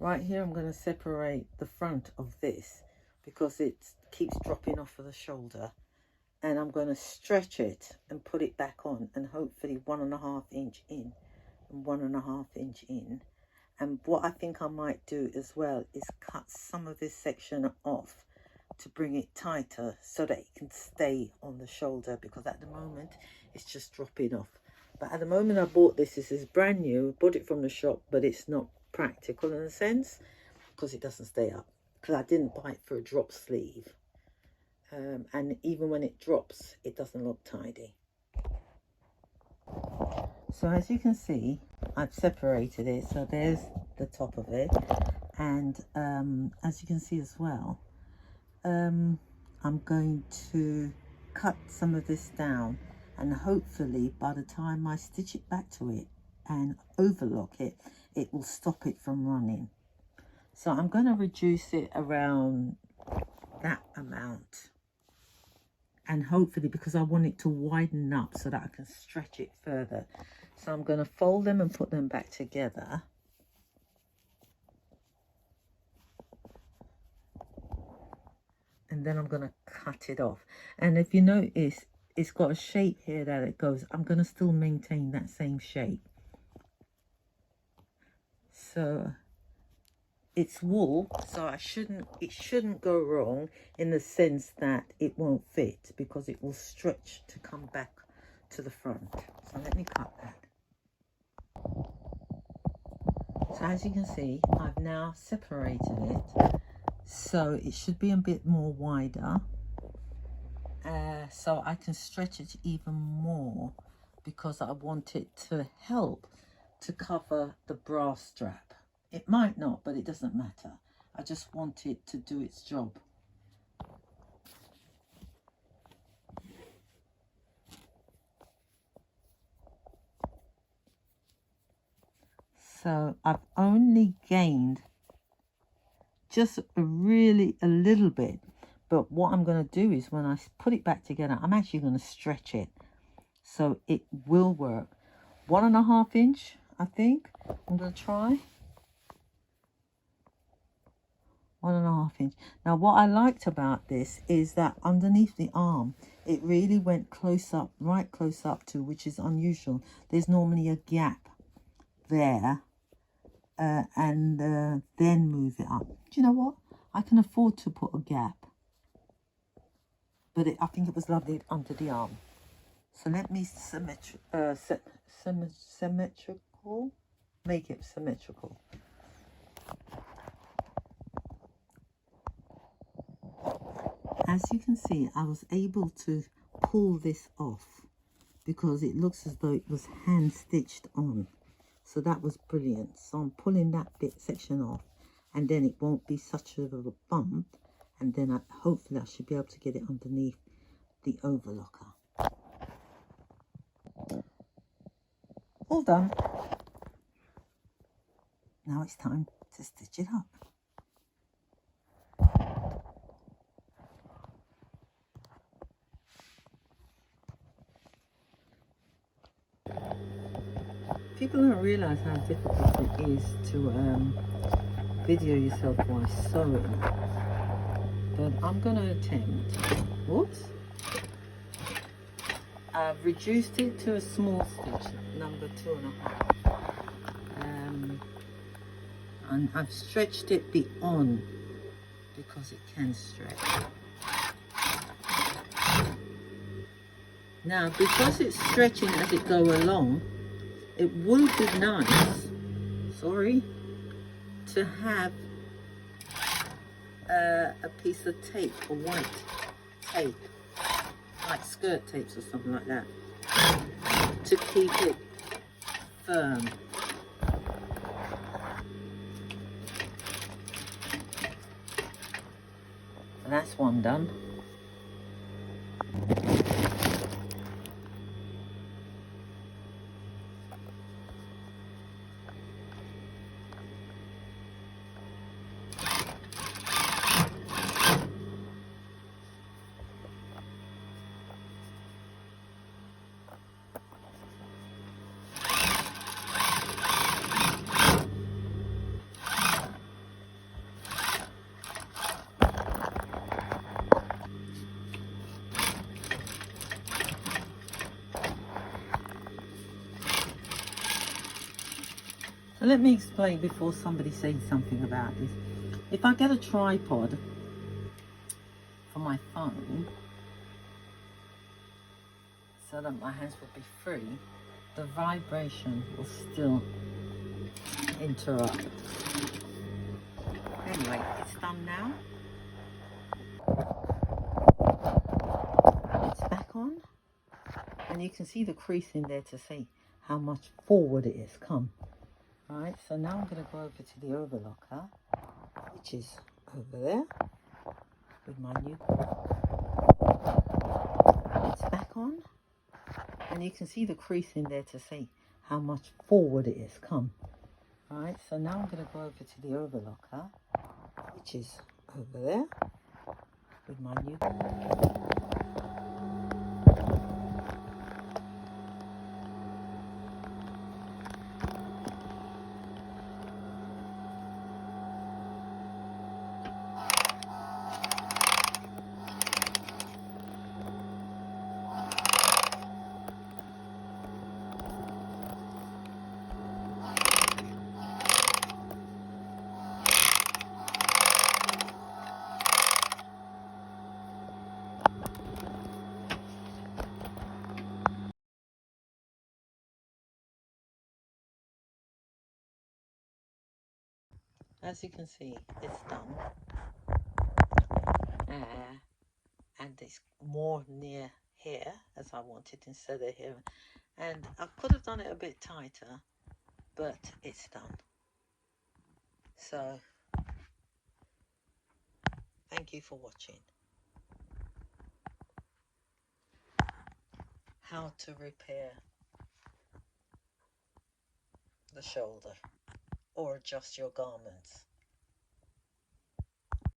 Right here I'm going to separate the front of this because it keeps dropping off of the shoulder, and I'm going to stretch it and put it back on, and hopefully 1.5 inch in and 1.5 inch in. And what I think I might do as well is cut some of this section off to bring it tighter so that it can stay on the shoulder, because at the moment it's just dropping off. But at the moment I bought this is brand new, bought it from the shop, but it's not practical in a sense because it doesn't stay up, because I didn't buy it for a drop sleeve, and even when it drops it doesn't look tidy. So as you can see, I've separated it, so there's the top of it, and as you can see as well, I'm going to cut some of this down, and hopefully by the time I stitch it back to it and overlock it, it will stop it from running. So I'm going to reduce it around that amount, and hopefully, because I want it to widen up so that I can stretch it further. So I'm going to fold them and put them back together. And then I'm going to cut it off. And if you notice, it's got a shape here that it goes. I'm going to still maintain that same shape. So it's wool, so it shouldn't go wrong in the sense that it won't fit, because it will stretch to come back to the front. So let me cut that. So as you can see, I've now separated it, so it should be a bit more wider, so I can stretch it even more, because I want it to help to cover the bra strap. It might not, but it doesn't matter. I just want it to do its job. So I've only gained just a little bit, but what I'm going to do is when I put it back together, I'm actually going to stretch it so it will work. 1.5 inch, I think. I'm going to try 1.5 inch. Now what I liked about this is that underneath the arm it really went close up, right close up to, which is unusual. There's normally a gap there, and then move it up. Do you know what? I can afford to put a gap, but I think it was lovely under the arm. So let me symmetrical, make it symmetrical. As you can see, I was able to pull this off because it looks as though it was hand stitched on. So that was brilliant. So I'm pulling that section off, and then it won't be such a bump, and then hopefully I should be able to get it underneath the overlocker. All done. Now it's time to stitch it up. People don't realise how difficult it is to video yourself while sewing, but I'm going to attempt. Whoops! I've reduced it to a small stitch, number 2.5, and I've stretched it beyond because it can stretch. Now, because it's stretching as it goes along, it would be nice, to have a piece of tape, a white tape, like skirt tapes or something like that, to keep it firm. So that's one done. let me explain before somebody says something about this. If I get a tripod for my phone so that my hands will be free, the vibration will still interrupt. Anyway, it's done now. It's back on. And you can see the crease in there to see how much forward it has come. Right, so now I'm going to go over to the overlocker, which is over there, with my new. It's back on. And you can see the crease in there to see how much forward it has come. Right, so now I'm going to go over to the overlocker, which is over there, with my new. As you can see, it's done. And it's more near here as I wanted instead of here. And I could have done it a bit tighter, but it's done. So, thank you for watching. How to repair the shoulder or adjust your garments.